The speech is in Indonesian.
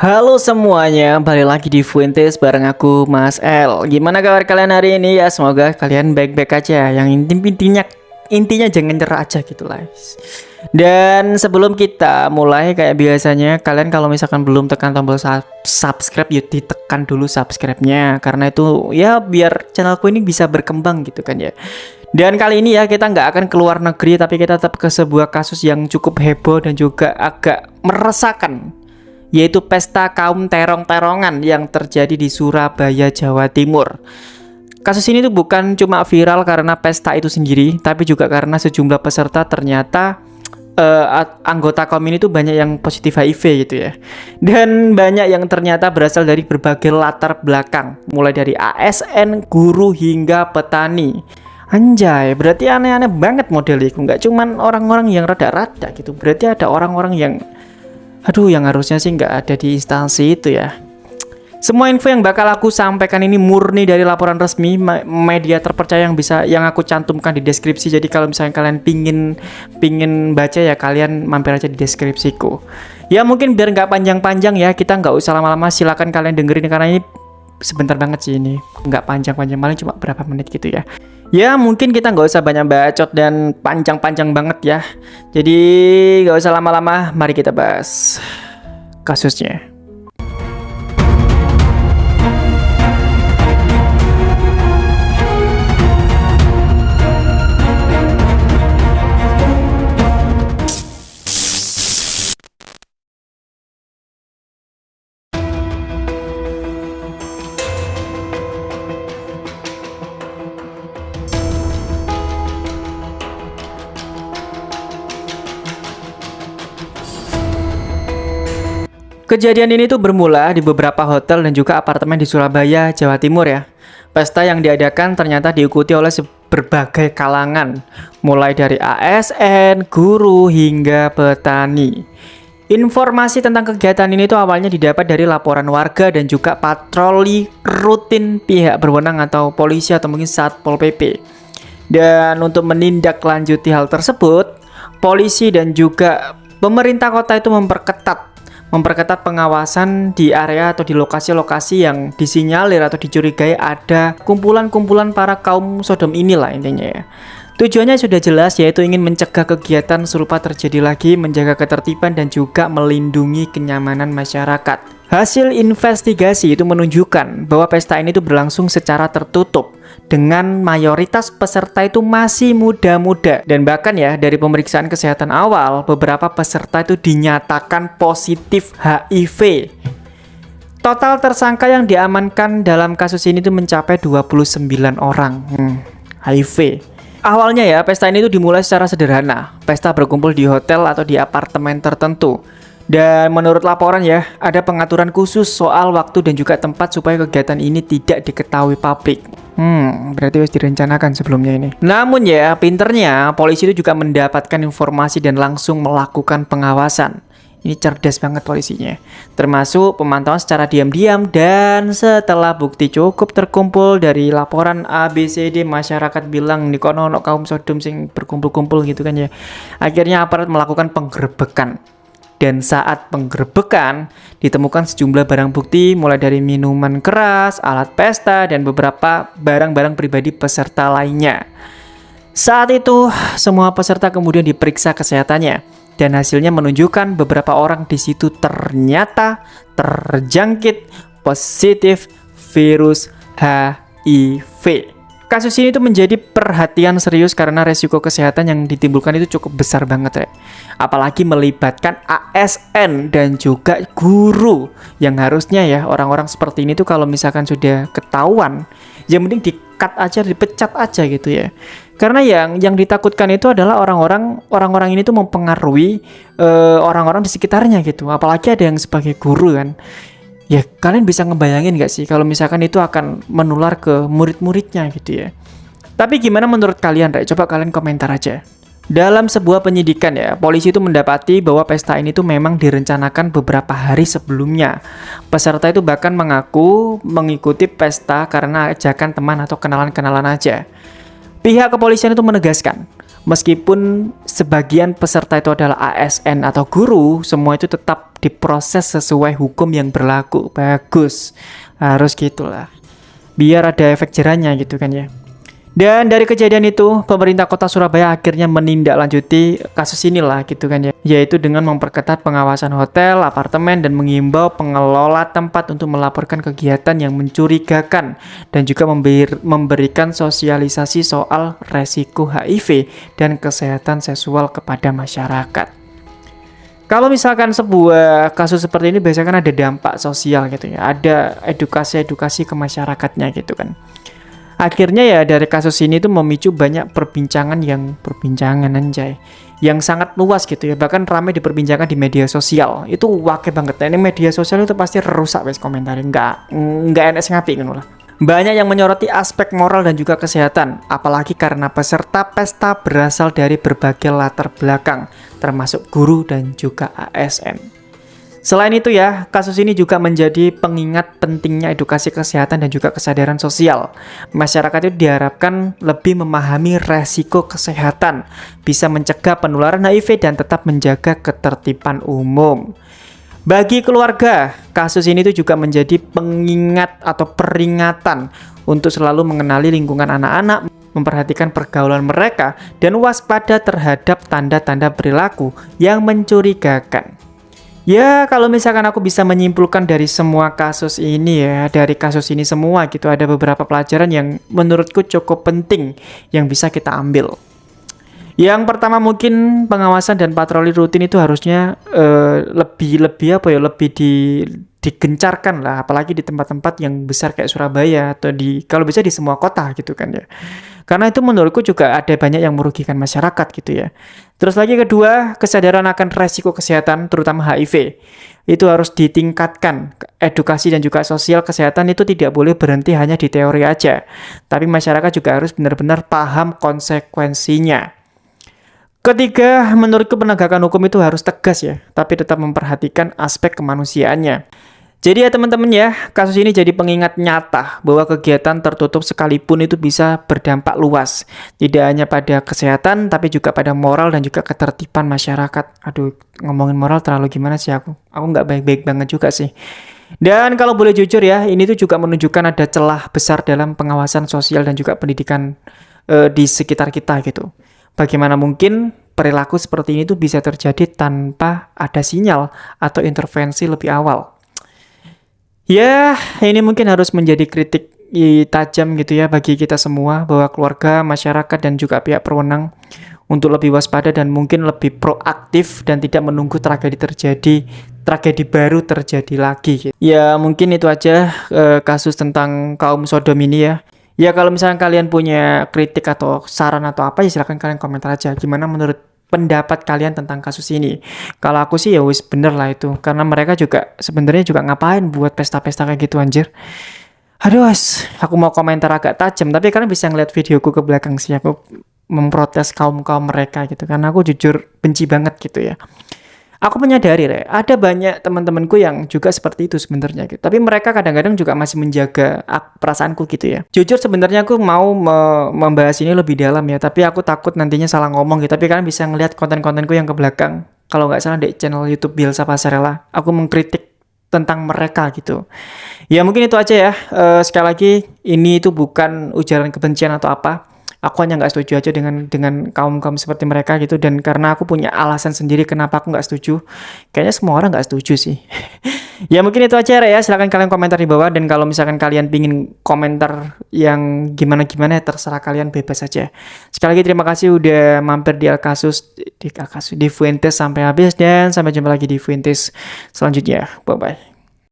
Halo semuanya, balik lagi di Fuentes bareng aku Mas L. Gimana kabar kalian hari ini ya? Semoga kalian baik-baik aja. Yang intinya jangan nyerah aja gitu lah. Dan sebelum kita mulai kayak biasanya, kalian kalau misalkan belum tekan tombol subscribe, yuk ditekan dulu subscribe-nya karena itu ya biar channelku ini bisa berkembang gitu kan ya. Dan kali ini ya kita nggak akan keluar negeri, tapi kita tetap ke sebuah kasus yang cukup heboh dan juga agak meresahkan, yaitu pesta kaum terong-terongan yang terjadi di Surabaya, Jawa Timur. Kasus ini tuh bukan cuma viral karena pesta itu sendiri, tapi juga karena sejumlah peserta ternyata anggota kaum ini tuh banyak yang positif HIV gitu ya. Dan banyak yang ternyata berasal dari berbagai latar belakang, mulai dari ASN, guru hingga petani. Anjay, berarti aneh-aneh banget modeliku. Nggak cuman orang-orang yang rada-rada gitu, berarti ada orang-orang yang yang harusnya sih nggak ada di instansi itu ya. Semua info yang bakal aku sampaikan ini murni dari laporan resmi media terpercaya yang aku cantumkan di deskripsi. Jadi kalau misalnya kalian pingin baca ya kalian mampir aja di deskripsiku. Ya mungkin biar nggak panjang-panjang ya, kita nggak usah lama-lama. Silakan kalian dengerin karena ini sebentar banget sih, ini nggak panjang-panjang, paling cuma berapa menit gitu ya. Ya mungkin kita nggak usah banyak bacot dan panjang-panjang banget ya. Jadi nggak usah lama-lama, mari kita bahas kasusnya. Kejadian ini tuh bermula di beberapa hotel dan juga apartemen di Surabaya, Jawa Timur ya. Pesta yang diadakan ternyata diikuti oleh berbagai kalangan, mulai dari ASN, guru, hingga petani. Informasi tentang kegiatan ini tuh awalnya didapat dari laporan warga dan juga patroli rutin pihak berwenang atau polisi atau mungkin Satpol PP. Dan untuk menindaklanjuti hal tersebut, polisi dan juga pemerintah kota itu memperketat pengawasan di area atau di lokasi-lokasi yang disinyalir atau dicurigai ada kumpulan-kumpulan para kaum Sodom inilah intinya ya. Tujuannya sudah jelas, yaitu ingin mencegah kegiatan serupa terjadi lagi, menjaga ketertiban dan juga melindungi kenyamanan masyarakat. Hasil investigasi itu menunjukkan bahwa pesta ini tuh berlangsung secara tertutup dengan mayoritas peserta itu masih muda-muda, dan bahkan ya dari pemeriksaan kesehatan awal beberapa peserta itu dinyatakan positif HIV. Total tersangka yang diamankan dalam kasus ini tuh mencapai 29 orang HIV. Awalnya ya, pesta ini tuh dimulai secara sederhana. Pesta berkumpul di hotel atau di apartemen tertentu. Dan menurut laporan ya, ada pengaturan khusus soal waktu dan juga tempat supaya kegiatan ini tidak diketahui publik. Berarti harus direncanakan sebelumnya ini. Namun ya, pinternya polisi itu juga mendapatkan informasi dan langsung melakukan pengawasan. Ini cerdas banget polisinya. Termasuk pemantauan secara diam-diam, dan setelah bukti cukup terkumpul dari laporan ABCD masyarakat bilang nih kono kaum Sodom sing berkumpul-kumpul gitu kan ya. Akhirnya aparat melakukan penggerebekan. Dan saat penggerebekan ditemukan sejumlah barang bukti mulai dari minuman keras, alat pesta, dan beberapa barang-barang pribadi peserta lainnya. Saat itu semua peserta kemudian diperiksa kesehatannya. Dan hasilnya menunjukkan beberapa orang di situ ternyata terjangkit positif virus HIV. Kasus ini tuh menjadi perhatian serius karena resiko kesehatan yang ditimbulkan itu cukup besar banget ya. Apalagi melibatkan ASN dan juga guru, yang harusnya ya orang-orang seperti ini tuh kalau misalkan sudah ketahuan ya mending di-cut aja, dipecat aja gitu ya. Karena yang ditakutkan itu adalah orang-orang ini tuh mempengaruhi orang-orang di sekitarnya gitu. Apalagi ada yang sebagai guru kan. Ya kalian bisa ngebayangin gak sih kalau misalkan itu akan menular ke murid-muridnya gitu ya. Tapi gimana menurut kalian, Rek? Coba kalian komentar aja. Dalam sebuah penyidikan ya, polisi itu mendapati bahwa pesta ini tuh memang direncanakan beberapa hari sebelumnya. Peserta itu bahkan mengaku mengikuti pesta karena ajakan teman atau kenalan-kenalan aja. Pihak kepolisian itu menegaskan, meskipun sebagian peserta itu adalah ASN atau guru, semua itu tetap diproses sesuai hukum yang berlaku. Bagus, harus gitulah, biar ada efek jerahnya gitu kan ya. Dan dari kejadian itu, pemerintah kota Surabaya akhirnya menindaklanjuti kasus inilah gitu kan ya, yaitu dengan memperketat pengawasan hotel, apartemen, dan mengimbau pengelola tempat untuk melaporkan kegiatan yang mencurigakan dan juga memberikan sosialisasi soal resiko HIV dan kesehatan seksual kepada masyarakat. Kalau misalkan sebuah kasus seperti ini biasanya kan ada dampak sosial gitu ya, ada edukasi ke masyarakatnya gitu kan. Akhirnya ya dari kasus ini tuh memicu banyak perbincangan anjay, yang sangat luas gitu ya, bahkan ramai diperbincangkan di media sosial. Itu wake banget. Nah, ini media sosial itu pasti rusak wes komentarin, nggak enak ngapi gitu lah. Banyak yang menyoroti aspek moral dan juga kesehatan, apalagi karena peserta pesta berasal dari berbagai latar belakang, termasuk guru dan juga ASN. Selain itu ya, kasus ini juga menjadi pengingat pentingnya edukasi kesehatan dan juga kesadaran sosial. Masyarakat itu diharapkan lebih memahami resiko kesehatan, bisa mencegah penularan HIV dan tetap menjaga ketertiban umum. Bagi keluarga, kasus ini tuh juga menjadi pengingat atau peringatan untuk selalu mengenali lingkungan anak-anak, memperhatikan pergaulan mereka, dan waspada terhadap tanda-tanda perilaku yang mencurigakan. Ya, kalau misalkan aku bisa menyimpulkan dari semua kasus ini ya, dari kasus ini semua gitu, ada beberapa pelajaran yang menurutku cukup penting yang bisa kita ambil. Yang pertama mungkin pengawasan dan patroli rutin itu harusnya lebih digencarkan lah, apalagi di tempat-tempat yang besar kayak Surabaya atau kalau bisa di semua kota gitu kan ya. Karena itu menurutku juga ada banyak yang merugikan masyarakat gitu ya. Terus lagi kedua, kesadaran akan resiko kesehatan terutama HIV. Itu harus ditingkatkan. Edukasi dan juga sosial kesehatan itu tidak boleh berhenti hanya di teori aja. Tapi masyarakat juga harus benar-benar paham konsekuensinya. Ketiga, menurutku penegakan hukum itu harus tegas ya, tapi tetap memperhatikan aspek kemanusiaannya. Jadi ya teman-teman ya, kasus ini jadi pengingat nyata bahwa kegiatan tertutup sekalipun itu bisa berdampak luas. Tidak hanya pada kesehatan, tapi juga pada moral dan juga ketertiban masyarakat. Aduh, ngomongin moral terlalu gimana sih aku? Aku nggak baik-baik banget juga sih. Dan kalau boleh jujur ya, ini tuh juga menunjukkan ada celah besar dalam pengawasan sosial dan juga pendidikan di sekitar kita gitu. Bagaimana mungkin perilaku seperti ini tuh bisa terjadi tanpa ada sinyal atau intervensi lebih awal? Ya, ini mungkin harus menjadi kritik tajam gitu ya bagi kita semua, bahwa keluarga, masyarakat, dan juga pihak berwenang untuk lebih waspada dan mungkin lebih proaktif dan tidak menunggu tragedi baru terjadi lagi. Ya, mungkin itu aja kasus tentang kaum Sodom ini ya. Ya, kalau misalnya kalian punya kritik atau saran atau apa ya silahkan kalian komentar aja. Gimana menurut pendapat kalian tentang kasus ini? Kalau aku sih ya wis bener lah itu, karena mereka juga sebenarnya juga ngapain buat pesta-pesta kayak gitu anjir. Aduh, aku mau komentar agak tajam, tapi kalian bisa ngeliat videoku ke belakang sih, aku memprotes kaum mereka gitu, karena aku jujur benci banget gitu ya. Aku menyadari ada banyak teman-temanku yang juga seperti itu sebenarnya gitu. Tapi mereka kadang-kadang juga masih menjaga perasaanku gitu ya. Jujur sebenarnya aku mau membahas ini lebih dalam ya, tapi aku takut nantinya salah ngomong gitu. Tapi kalian bisa ngeliat konten-kontenku yang ke belakang. Kalau nggak salah di channel YouTube Bielsa Pasarela, aku mengkritik tentang mereka gitu. Ya mungkin itu aja ya. Sekali lagi ini itu bukan ujaran kebencian atau apa. Aku hanya nggak setuju aja dengan kaum seperti mereka gitu, dan karena aku punya alasan sendiri kenapa aku nggak setuju. Kayaknya semua orang nggak setuju sih. Ya mungkin itu aja ya. Silahkan kalian komentar di bawah, dan kalau misalkan kalian pingin komentar yang gimana-gimana ya terserah kalian, bebas aja. Sekali lagi terima kasih udah mampir di di Fuentes sampai habis, dan sampai jumpa lagi di Fuentes selanjutnya. Bye bye.